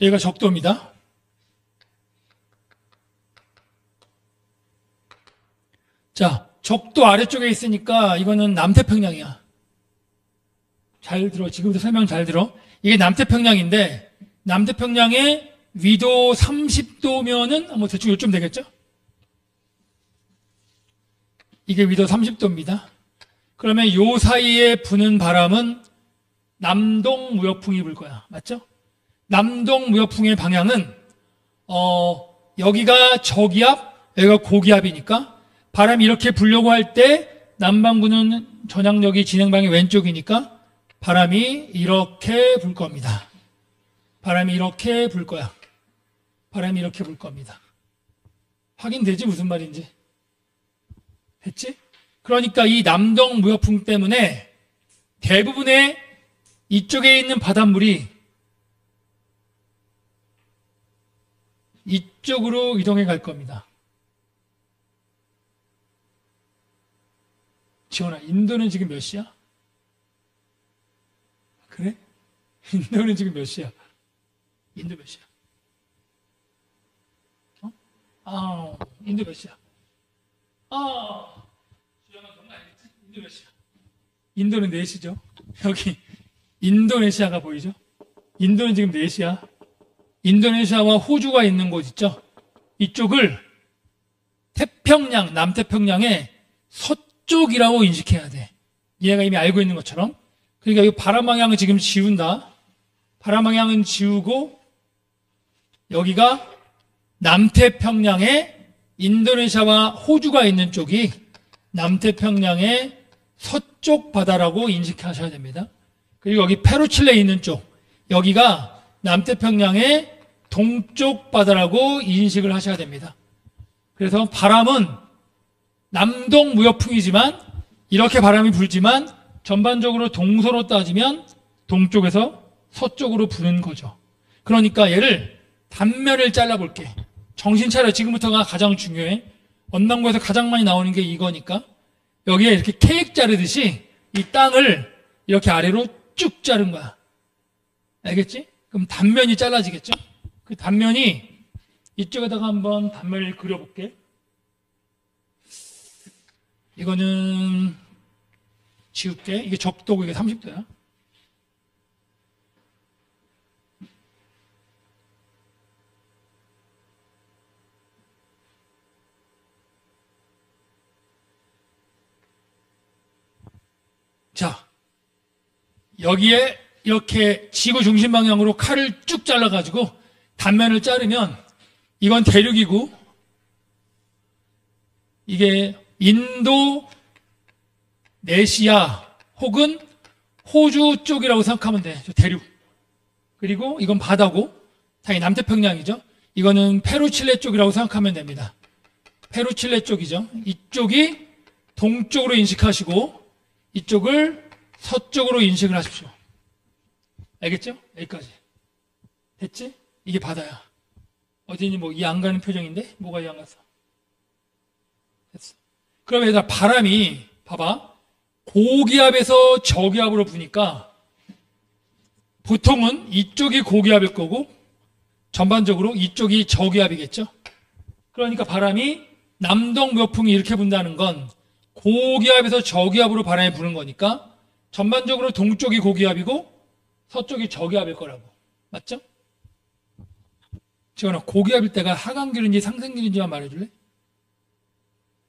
여기가 적도입니다. 자, 적도 아래쪽에 있으니까 이거는 남태평양이야. 잘 들어. 지금부터 설명 잘 들어. 이게 남태평양인데 남태평양의 위도 30도면은 뭐 대충 요쯤 되겠죠? 이게 위도 30도입니다. 그러면 요 사이에 부는 바람은 남동무역풍이 불 거야. 맞죠? 남동무역풍의 방향은 여기가 저기압, 여기가 고기압이니까 바람이 이렇게 불려고 할 때 남반구는 전향력이 진행방의 왼쪽이니까 바람이 이렇게 불 겁니다. 바람이 이렇게 불 거야. 바람이 이렇게 불 겁니다. 확인되지? 무슨 말인지. 됐지? 그러니까 이 남동무역풍 때문에 대부분의 이쪽에 있는 바닷물이 이쪽으로 이동해 갈 겁니다. 지원아, 인도는 지금 몇 시야? 그래? 인도는 지금 몇 시야? 인도 몇 시야? 인도 몇 시야? 주영아, 그런 거 알겠지? 인도 몇 시야? 인도는 4시죠? 여기 인도네시아가 보이죠? 인도는 지금 4시야. 인도네시아와 호주가 있는 곳 있죠? 이쪽을 태평양, 남태평양의 서쪽이라고 인식해야 돼. 얘가 이미 알고 있는 것처럼. 그러니까 이 바람 방향을 지금 지운다. 바람 방향은 지우고 여기가 남태평양의 인도네시아와 호주가 있는 쪽이 남태평양의 서쪽 바다라고 인식하셔야 됩니다. 그리고 여기 페루칠레에 있는 쪽, 여기가 남태평양의 동쪽 바다라고 인식을 하셔야 됩니다. 그래서 바람은 남동무역풍이지만 이렇게 바람이 불지만 전반적으로 동서로 따지면 동쪽에서 서쪽으로 부는 거죠. 그러니까 얘를 단면을 잘라볼게. 정신 차려. 지금부터가 가장 중요해. 언남고에서 가장 많이 나오는 게 이거니까 여기에 이렇게 케이크 자르듯이 이 땅을 이렇게 아래로 쭉 자른 거야. 알겠지? 그럼 단면이 잘라지겠죠? 그 단면이 이쪽에다가 한번 단면을 그려볼게. 이거는 지울게. 이게 적도고 이게 30도야. 자, 여기에 이렇게 지구 중심 방향으로 칼을 쭉 잘라가지고 단면을 자르면 이건 대륙이고 이게 인도네시아 혹은 호주 쪽이라고 생각하면 돼. 저 대륙. 그리고 이건 바다고 당연히 남태평양이죠. 이거는 페루칠레 쪽이라고 생각하면 됩니다. 페루칠레 쪽이죠. 이쪽이 동쪽으로 인식하시고 이쪽을 서쪽으로 인식을 하십시오. 알겠죠? 여기까지. 됐지? 이게 바다야. 어디니 뭐 이 안 가는 표정인데? 뭐가 이 안 갔어? 됐어. 그럼 얘들아 바람이 봐봐. 고기압에서 저기압으로 부니까 보통은 이쪽이 고기압일 거고 전반적으로 이쪽이 저기압이겠죠? 그러니까 바람이 남동무역풍이 이렇게 분다는 건 고기압에서 저기압으로 바람이 부는 거니까 전반적으로 동쪽이 고기압이고 서쪽이 저기압일 거라고. 맞죠? 지원아, 고기압일 때가 하강기류인지 상승기류인지만 말해줄래?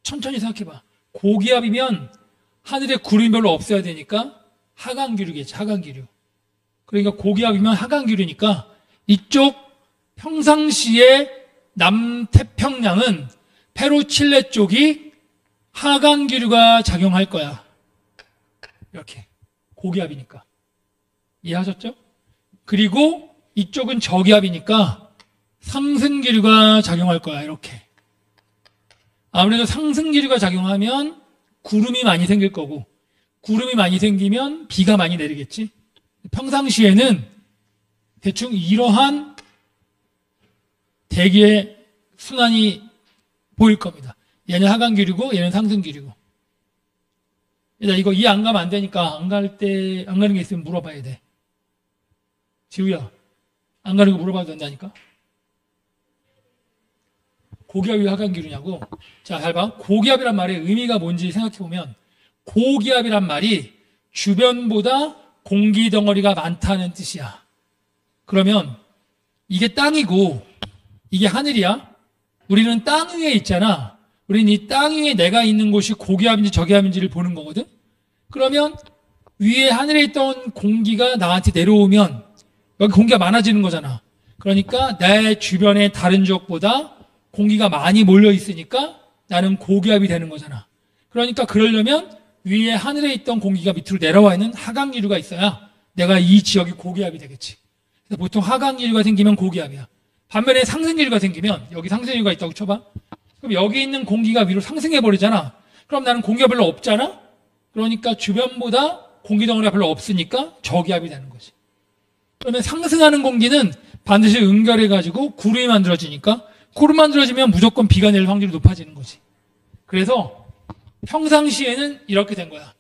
천천히 생각해봐. 고기압이면 하늘에 구름이 별로 없어야 되니까 하강기류겠지, 하강기류. 그러니까 고기압이면 하강기류니까 이쪽 평상시의 남태평양은 페루칠레 쪽이 하강기류가 작용할 거야. 이렇게. 고기압이니까. 이해하셨죠? 그리고 이쪽은 저기압이니까 상승기류가 작용할 거야. 이렇게. 아무래도 상승기류가 작용하면 구름이 많이 생길 거고 구름이 많이 생기면 비가 많이 내리겠지. 평상시에는 대충 이러한 대기의 순환이 보일 겁니다. 얘는 하강기류고 얘는 상승기류고. 이거 이해 안 가면 안 되니까 안 가는 게 있으면 물어봐야 돼. 지우야, 안 가리고 물어봐도 된다니까. 고기압이 하강기류냐고. 자, 잘 봐. 고기압이란 말의 의미가 뭔지 생각해보면 고기압이란 말이 주변보다 공기 덩어리가 많다는 뜻이야. 그러면 이게 땅이고 이게 하늘이야. 우리는 땅 위에 있잖아. 우리는 이 땅 위에 내가 있는 곳이 고기압인지 저기압인지를 보는 거거든. 그러면 위에 하늘에 있던 공기가 나한테 내려오면 여기 공기가 많아지는 거잖아. 그러니까 내 주변의 다른 지역보다 공기가 많이 몰려 있으니까 나는 고기압이 되는 거잖아. 그러니까 그러려면 위에 하늘에 있던 공기가 밑으로 내려와 있는 하강기류가 있어야 내가 이 지역이 고기압이 되겠지. 그래서 보통 하강기류가 생기면 고기압이야. 반면에 상승기류가 생기면 여기 상승기류가 있다고 쳐봐. 그럼 여기 있는 공기가 위로 상승해 버리잖아. 그럼 나는 공기가 별로 없잖아. 그러니까 주변보다 공기 덩어리가 별로 없으니까 저기압이 되는 거지. 그러면 상승하는 공기는 반드시 응결해가지고 구름이 만들어지니까 구름 만들어지면 무조건 비가 내릴 확률이 높아지는 거지. 그래서 평상시에는 이렇게 된 거야.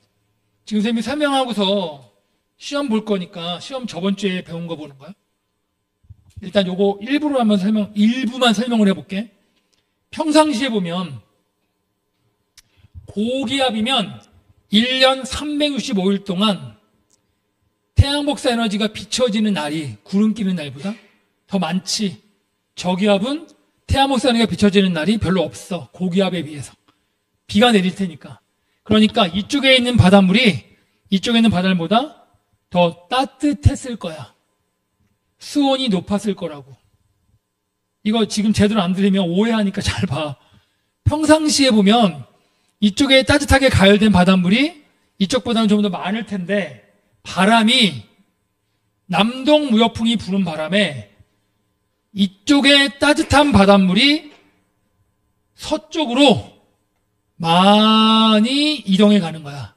지금 선생님이 설명하고서 시험 볼 거니까 시험 저번 주에 배운 거 보는 거야. 일단 요거 일부만 설명을 해볼게. 평상시에 보면 고기압이면 1년 365일 동안 태양 복사 에너지가 비춰지는 날이 구름 끼는 날보다 더 많지. 저기압은 태양 복사 에너지가 비춰지는 날이 별로 없어. 고기압에 비해서. 비가 내릴 테니까. 그러니까 이쪽에 있는 바닷물이 이쪽에 있는 바닷물보다 더 따뜻했을 거야. 수온이 높았을 거라고. 이거 지금 제대로 안 들리면 오해하니까 잘 봐. 평상시에 보면 이쪽에 따뜻하게 가열된 바닷물이 이쪽보다는 좀 더 많을 텐데 바람이 남동 무역풍이 부는 바람에 이쪽에 따뜻한 바닷물이 서쪽으로 많이 이동해 가는 거야.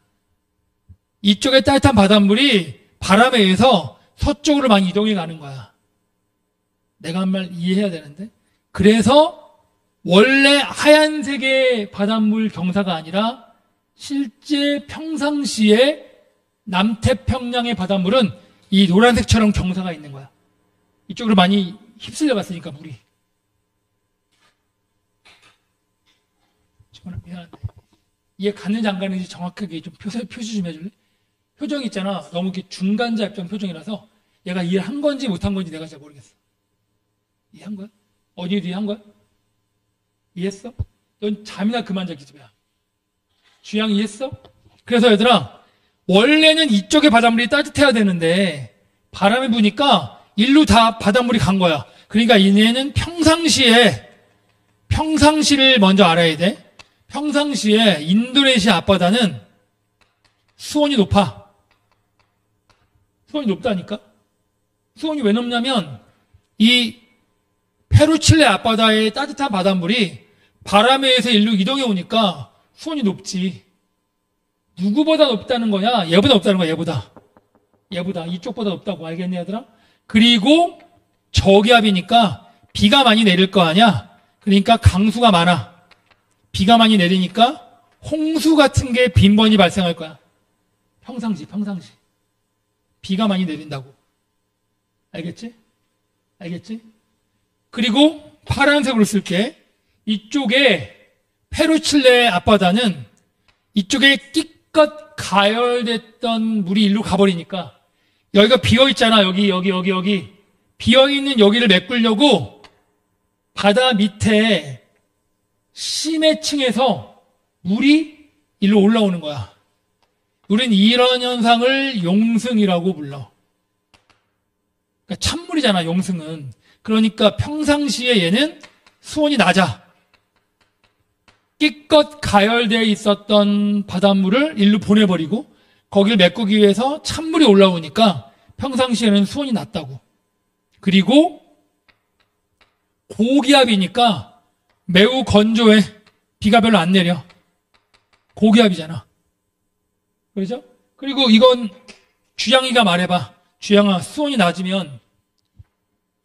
이쪽에 따뜻한 바닷물이 바람에 의해서 서쪽으로 많이 이동해 가는 거야. 내가 한 말 이해해야 되는데. 그래서 원래 하얀색의 바닷물 경사가 아니라 실제 평상시에 남태평양의 바닷물은 이 노란색처럼 경사가 있는 거야. 이쪽으로 많이 휩쓸려 갔으니까 물이. 미안한데 이해 갔는지 안 갔는지 정확하게 좀 표시 좀 해줄래? 표정 있잖아. 너무 이렇게 중간자입적 표정이라서 얘가 이해한 건지 못한 건지 내가 잘 모르겠어. 이해한 거야? 어디에도 이해한 거야? 이해했어? 넌 잠이나 그만 자 기집애야. 주양 이해했어? 그래서 얘들아 원래는 이쪽에 바닷물이 따뜻해야 되는데 바람이 부니까 일로 다 바닷물이 간 거야. 그러니까 얘는 평상시를 먼저 알아야 돼. 평상시에 인도네시아 앞바다는 수온이 높아. 수온이 높다니까? 수온이 왜 높냐면 이 페루 칠레 앞바다의 따뜻한 바닷물이 바람에 의해서 일로 이동해 오니까 수온이 높지. 누구보다 높다는 거냐? 얘보다 높다는 거야, 얘보다. 이쪽보다 높다고. 알겠니, 얘들아? 그리고 저기압이니까 비가 많이 내릴 거 아니야? 그러니까 강수가 많아. 비가 많이 내리니까 홍수 같은 게 빈번히 발생할 거야. 평상시. 비가 많이 내린다고. 알겠지? 그리고 파란색으로 쓸게. 이쪽에 페루칠레 앞바다는 이쪽에 끼껏 가열됐던 물이 일로 가버리니까 여기가 비어있잖아. 여기. 비어있는 여기를 메꾸려고 바다 밑에 심해층에서 물이 일로 올라오는 거야. 우린 이런 현상을 용승이라고 불러. 그러니까 찬물이잖아, 용승은. 그러니까 평상시에 얘는 수온이 낮아. 끼껏 가열되어 있었던 바닷물을 일로 보내버리고 거기를 메꾸기 위해서 찬물이 올라오니까 평상시에는 수온이 낮다고. 그리고 고기압이니까 매우 건조해. 비가 별로 안 내려. 고기압이잖아. 그렇죠? 그리고 이건 주양이가 말해봐. 주양아, 수온이 낮으면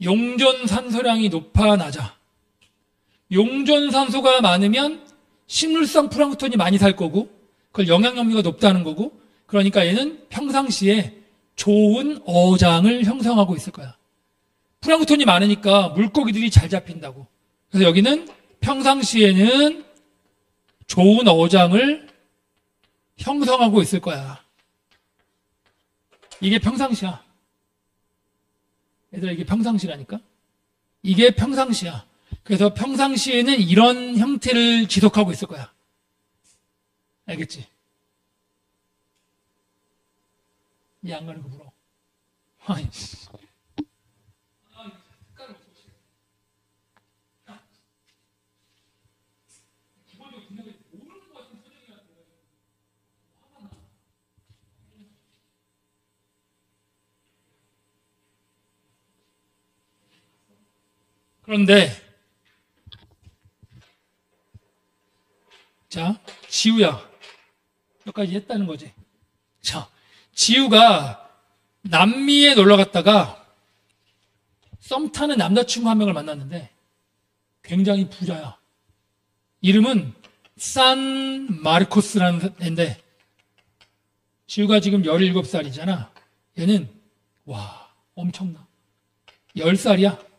용존 산소량이 높아 낮아. 용존 산소가 많으면 식물성 플랑크톤이 많이 살 거고 그걸 영양염류가 높다는 거고 그러니까 얘는 평상시에 좋은 어장을 형성하고 있을 거야. 플랑크톤이 많으니까 물고기들이 잘 잡힌다고. 그래서 여기는 평상시에는 좋은 어장을 형성하고 있을 거야. 이게 평상시야. 얘들아, 이게 평상시라니까? 이게 평상시야. 그래서 평상시에는 이런 형태를 지속하고 있을 거야. 알겠지? 이해 안 가는 거 물어. 아니. 그런데 자, 지우야 여기까지 했다는 거지. 자, 지우가 남미에 놀러 갔다가 썸 타는 남자친구 한 명을 만났는데 굉장히 부자야. 이름은 산 마르코스라는 애인데 지우가 지금 17살이잖아. 얘는 와 엄청나. 10살이야.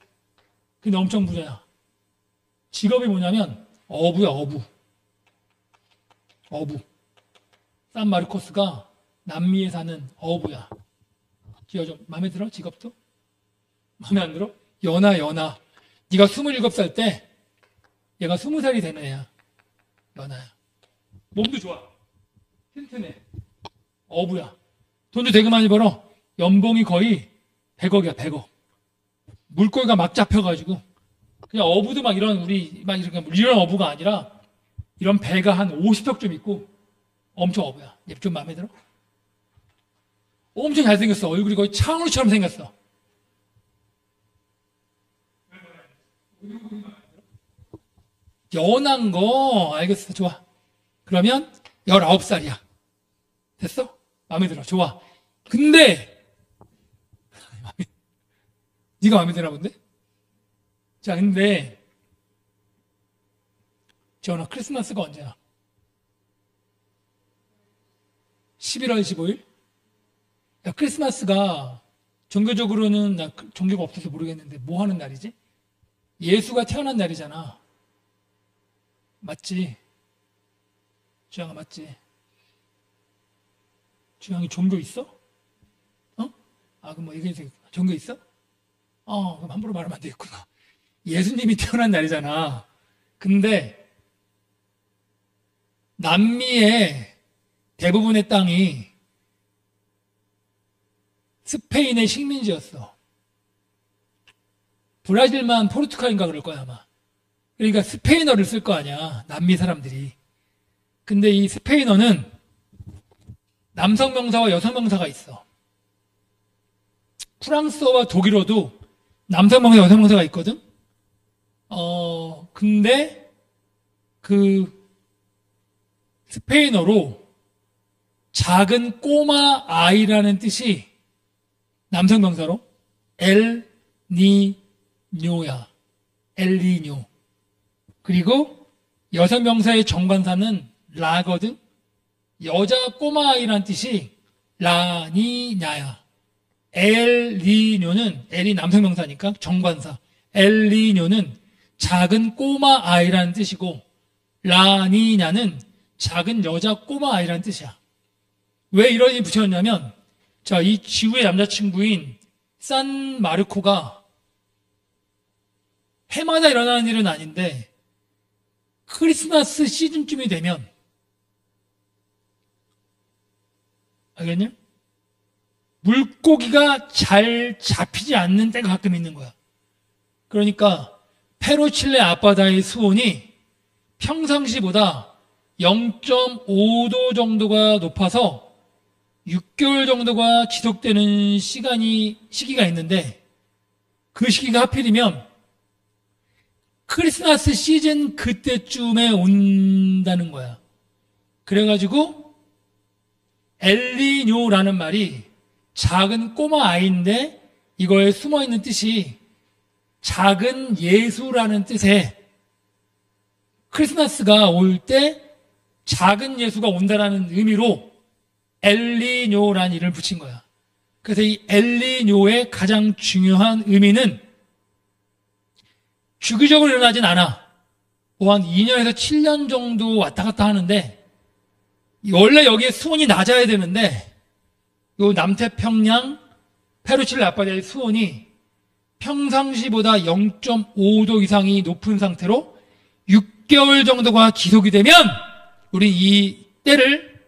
근데 엄청 부자야. 직업이 뭐냐면 어부야, 어부. 어부. 산 마르코스가 남미에 사는 어부야. 지어 좀 마음에 들어? 직업도? 마음에 안 들어? 연하. 네가 27살 때 얘가 20살이 되는 애야. 연하야. 몸도 좋아. 튼튼해. 어부야. 돈도 되게 많이 벌어. 연봉이 거의 100억이야, 100억. 물고기가 막 잡혀가지고 그냥 어부도 막 이런 우리 막 이런 어부가 아니라 이런 배가 한 50척 좀 있고 엄청 어부야. 얘 좀 마음에 들어? 엄청 잘생겼어. 얼굴이 거의 창울처럼 생겼어. 연한 거 알겠어. 좋아. 그러면 19살이야. 됐어? 마음에 들어. 좋아. 근데 네가 마음에 드나 본데? 자, 근데 지원아, 크리스마스가 언제야? 11월 15일? 야, 크리스마스가 종교적으로는 나 종교가 없어서 모르겠는데 뭐 하는 날이지? 예수가 태어난 날이잖아. 맞지? 주영아, 맞지? 주영이 종교 있어? 어? 아, 그럼 뭐 얘기해주세요. 종교 있어? 그럼 함부로 말하면 안 되겠구나. 예수님이 태어난 날이잖아. 근데 남미의 대부분의 땅이 스페인의 식민지였어. 브라질만 포르투갈인가 그럴 거야 아마. 그러니까 스페인어를 쓸 거 아니야, 남미 사람들이. 근데 이 스페인어는 남성 명사와 여성 명사가 있어. 프랑스어와 독일어도 남성 명사, 여성 명사가 있거든? 근데 그 스페인어로 작은 꼬마 아이라는 뜻이 남성 명사로 엘 니뇨야. 엘니뇨. 그리고 여성 명사의 정관사는 라거든. 여자 꼬마 아이라는 뜻이 라니냐야. 엘니뇨는 엘이 남성 명사니까 정관사. 엘니뇨는 작은 꼬마 아이라는 뜻이고 라니냐는 작은 여자 꼬마 아이라는 뜻이야. 왜 이런 이 붙였냐면 자, 이 지우의 남자친구인 산 마르코가 해마다 일어나는 일은 아닌데 크리스마스 시즌쯤이 되면 알겠냐? 물고기가 잘 잡히지 않는 때가 가끔 있는 거야. 그러니까 페루칠레 앞바다의 수온이 평상시보다 0.5도 정도가 높아서 6개월 정도가 지속되는 시기가 있는데 그 시기가 하필이면 크리스마스 시즌 그때쯤에 온다는 거야. 그래가지고 엘니뇨라는 말이 작은 꼬마 아이인데 이거에 숨어있는 뜻이 작은 예수라는 뜻에 크리스마스가 올 때 작은 예수가 온다라는 의미로 엘니뇨라는 이름을 붙인 거야. 그래서 이 엘니뇨의 가장 중요한 의미는 주기적으로 일어나진 않아. 뭐 한 2년에서 7년 정도 왔다 갔다 하는데, 원래 여기에 수온이 낮아야 되는데, 요 남태평양 페루칠레 앞바다의 수온이 평상시보다 0.5도 이상이 높은 상태로 6개월 정도가 지속이 되면 우리 이 때를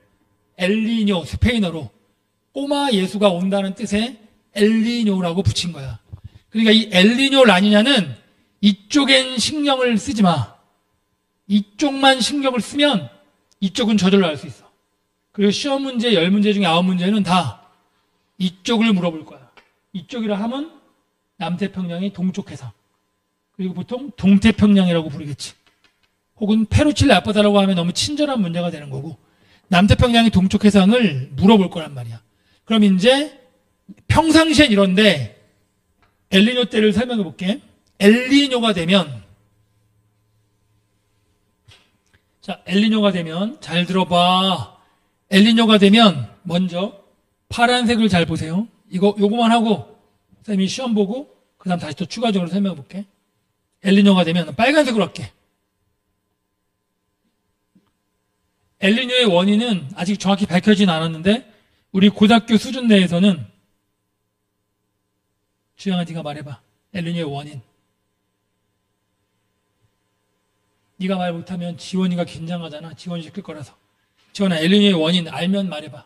엘니뇨, 스페인어로 꼬마 예수가 온다는 뜻의 엘니뇨라고 붙인 거야. 그러니까 이 엘니뇨 라니냐는 이쪽엔 신경을 쓰지 마. 이쪽만 신경을 쓰면 이쪽은 저절로 알 수 있어. 그리고 시험 문제 10문제 중에 9문제는 다 이쪽을 물어볼 거야. 이쪽이라 하면 남태평양의 동쪽 해상. 그리고 보통 동태평양이라고 부르겠지. 혹은 페루칠레 앞바다라고 하면 너무 친절한 문제가 되는 거고, 남태평양의 동쪽 해상을 물어볼 거란 말이야. 그럼 이제 평상시엔 이런데 엘니뇨 때를 설명해 볼게. 엘니뇨가 되면, 자, 엘니뇨가 되면 잘 들어봐. 엘니뇨가 되면 먼저 파란색을 잘 보세요. 요거만 하고 선생님이 시험 보고 그 다음 다시 또 추가적으로 설명해 볼게. 엘니뇨가 되면 빨간색으로 할게. 엘니뇨의 원인은 아직 정확히 밝혀지진 않았는데 우리 고등학교 수준 내에서는, 주영아 네가 말해봐. 엘니뇨의 원인. 네가 말 못하면 지원이가 긴장하잖아. 지원 시킬 거라서. 지원아, 엘니뇨의 원인 알면 말해봐.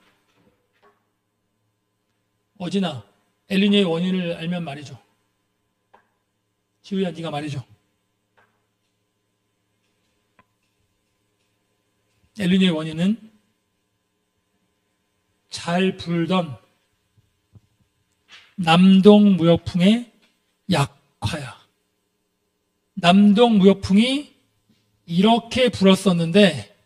어진아, 엘니뇨의 원인을 알면 말해줘. 지우야, 네가 말해줘. 엘니뇨의 원인은 잘 불던 남동무역풍의 약화야. 남동무역풍이 이렇게 불었었는데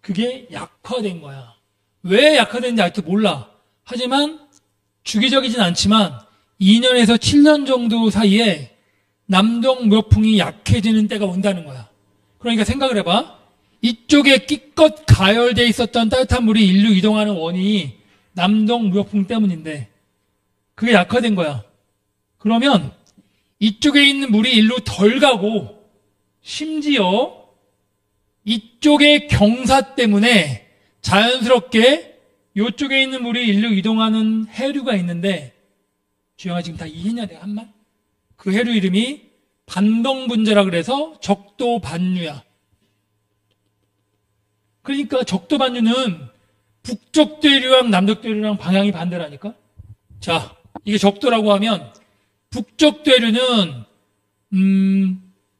그게 약화된 거야. 왜 약화된지 아직도 몰라. 하지만 주기적이진 않지만 2년에서 7년 정도 사이에 남동무역풍이 약해지는 때가 온다는 거야. 그러니까 생각을 해봐. 이쪽에 끼껏 가열되어 있었던 따뜻한 물이 일로 이동하는 원인이 남동무역풍 때문인데 그게 약화된 거야. 그러면 이쪽에 있는 물이 일로 덜 가고 심지어 이쪽의 경사 때문에 자연스럽게 이쪽에 있는 물이 일로 이동하는 해류가 있는데, 주영아 지금 다 이해냐 내가 한 말? 그 해류 이름이 반동분제라 그래서 적도반유야. 그러니까 적도반유는 북쪽 대류랑 남쪽 대류랑 방향이 반대라니까. 자, 이게 적도라고 하면 북쪽 대류는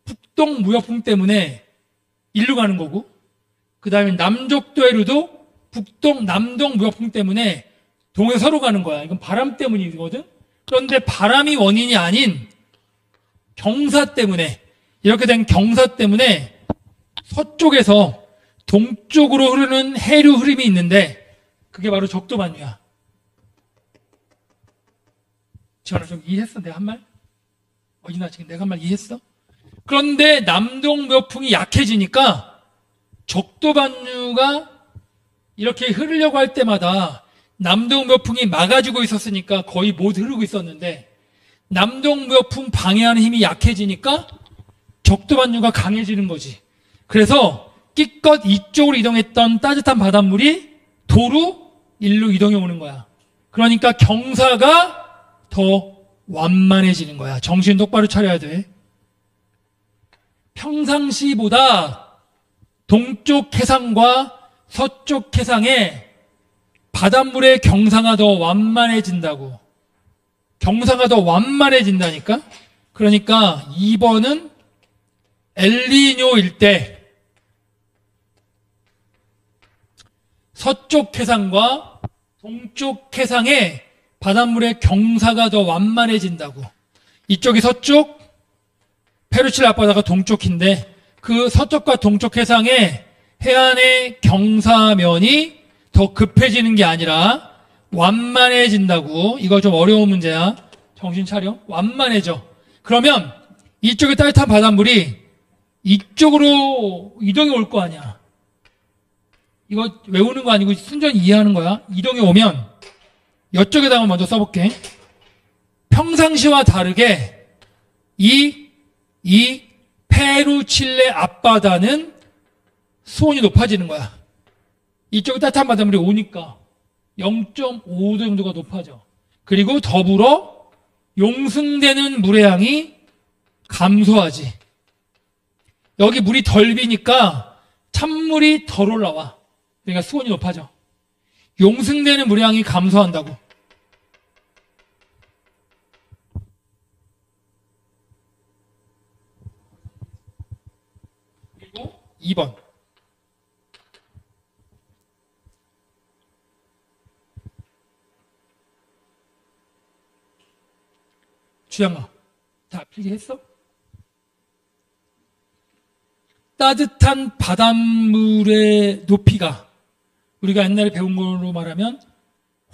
북동 무역풍 때문에 일로 가는 거고, 그 다음에 남쪽 대류도 북동 남동 무역풍 때문에 동서로 가는 거야. 이건 바람 때문이거든. 그런데 바람이 원인이 아닌 경사 때문에, 이렇게 된 경사 때문에 서쪽에서 동쪽으로 흐르는 해류 흐름이 있는데 그게 바로 적도반유야. 지원아 좀 이해했어? 내가 한 말? 어진아 지금 내가 한 말 이해했어? 그런데 남동무역풍이 약해지니까 적도반유가 이렇게 흐르려고 할 때마다 남동무역풍이 막아주고 있었으니까 거의 못 흐르고 있었는데, 남동무역풍 방해하는 힘이 약해지니까 적도반유가 강해지는 거지. 그래서 끼껏 이쪽으로 이동했던 따뜻한 바닷물이 도로 일로 이동해 오는 거야. 그러니까 경사가 더 완만해지는 거야. 정신 똑바로 차려야 돼. 평상시보다 동쪽 해상과 서쪽 해상에 바닷물의 경사가 더 완만해진다고. 경사가 더 완만해진다니까? 그러니까 2번은 엘니뇨일 때 서쪽 해상과 동쪽 해상에 바닷물의 경사가 더 완만해진다고. 이쪽이 서쪽, 페루칠레 앞바다가 동쪽인데 그 서쪽과 동쪽 해상에 해안의 경사면이 더 급해지는 게 아니라 완만해진다고. 이거 좀 어려운 문제야. 정신 차려. 완만해져. 그러면 이쪽에 따뜻한 바닷물이 이쪽으로 이동해 올 거 아니야. 이거 외우는 거 아니고 순전히 이해하는 거야. 이동해 오면 이쪽에다가 먼저 써볼게. 평상시와 다르게 이 이 페루칠레 앞바다는 수온이 높아지는 거야. 이쪽에 따뜻한 바닷물이 오니까 0.5도 정도가 높아져. 그리고 더불어 용승되는 물의 양이 감소하지. 여기 물이 덜 비니까 찬물이 덜 올라와. 그러니까 수온이 높아져. 용승되는 물의 양이 감소한다고. 그리고 2번. 주양아, 다 필기했어? 따뜻한 바닷물의 높이가 우리가 옛날에 배운 걸로 말하면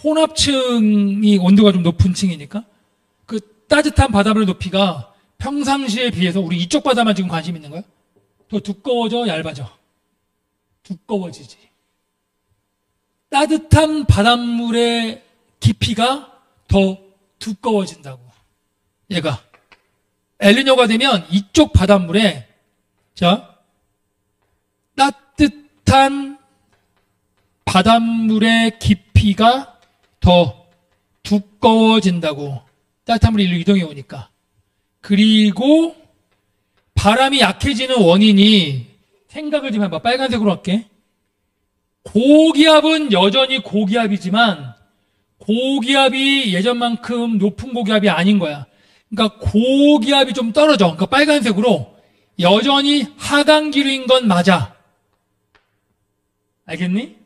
혼합층이 온도가 좀 높은 층이니까 그 따뜻한 바닷물의 높이가 평상시에 비해서 우리 이쪽 바다만 지금 관심 있는 거야? 더 두꺼워져, 얇아져? 두꺼워지지. 따뜻한 바닷물의 깊이가 더 두꺼워진다고. 얘가 엘니뇨가 되면 이쪽 바닷물에 자 따뜻한 바닷물의 깊이가 더 두꺼워진다고. 따뜻한 물이 일로 이동해 오니까. 그리고 바람이 약해지는 원인이 생각을 좀 해봐. 빨간색으로 할게. 고기압은 여전히 고기압이지만 고기압이 예전만큼 높은 고기압이 아닌 거야. 그러니까 고기압이 좀 떨어져. 그러니까 빨간색으로 여전히 하강기류인 건 맞아. 알겠니?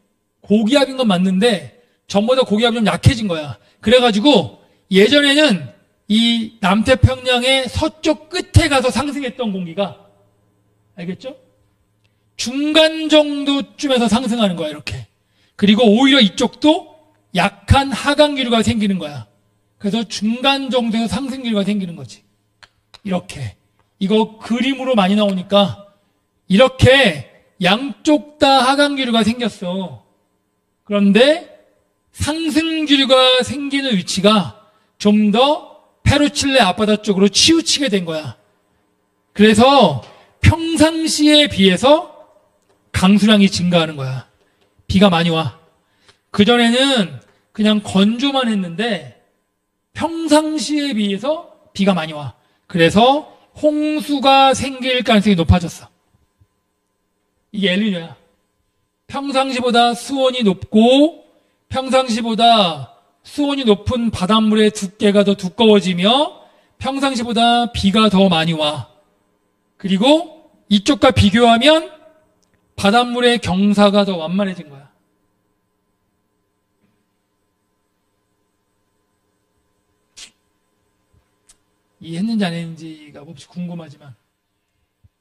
고기압인 건 맞는데 전보다 고기압이 좀 약해진 거야. 그래가지고 예전에는 이 남태평양의 서쪽 끝에 가서 상승했던 공기가 알겠죠? 중간 정도쯤에서 상승하는 거야. 이렇게. 그리고 오히려 이쪽도 약한 하강기류가 생기는 거야. 그래서 중간 정도에서 상승기류가 생기는 거지. 이렇게. 이거 그림으로 많이 나오니까 이렇게 양쪽 다 하강기류가 생겼어. 그런데 상승기류가 생기는 위치가 좀 더 페루칠레 앞바다 쪽으로 치우치게 된 거야. 그래서 평상시에 비해서 강수량이 증가하는 거야. 비가 많이 와. 그전에는 그냥 건조만 했는데 평상시에 비해서 비가 많이 와. 그래서 홍수가 생길 가능성이 높아졌어. 이게 엘니뇨야. 평상시보다 수온이 높고 평상시보다 수온이 높은 바닷물의 두께가 더 두꺼워지며 평상시보다 비가 더 많이 와. 그리고 이쪽과 비교하면 바닷물의 경사가 더 완만해진 거야. 이해했는지 안 했는지가 몹시 궁금하지만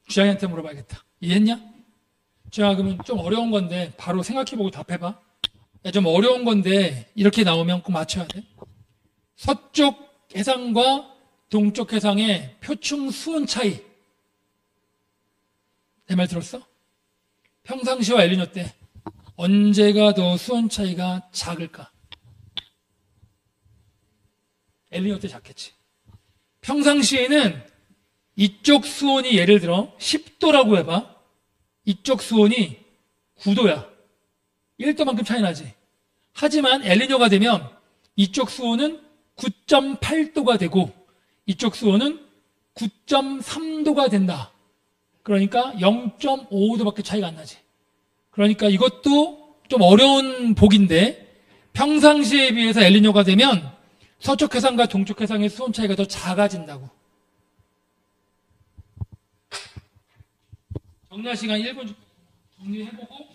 주장이한테 물어봐야겠다. 이해했냐? 주장아, 그러면 좀 어려운 건데 바로 생각해보고 답해봐. 야, 좀 어려운 건데 이렇게 나오면 꼭 맞춰야 돼. 서쪽 해상과 동쪽 해상의 표층 수온 차이. 내 말 들었어? 평상시와 엘니뇨 때 언제가 더 수온 차이가 작을까? 엘니뇨 때 작겠지. 평상시에는 이쪽 수온이 예를 들어 10도라고 해봐. 이쪽 수온이 9도야. 1도만큼 차이 나지. 하지만 엘니뇨가 되면 이쪽 수온은 9.8도가 되고 이쪽 수온은 9.3도가 된다. 그러니까 0.5도밖에 차이가 안 나지. 그러니까 이것도 좀 어려운 복인데 평상시에 비해서 엘니뇨가 되면 서쪽 해상과 동쪽 해상의 수온 차이가 더 작아진다고. 정리할 시간 1분 정리해보고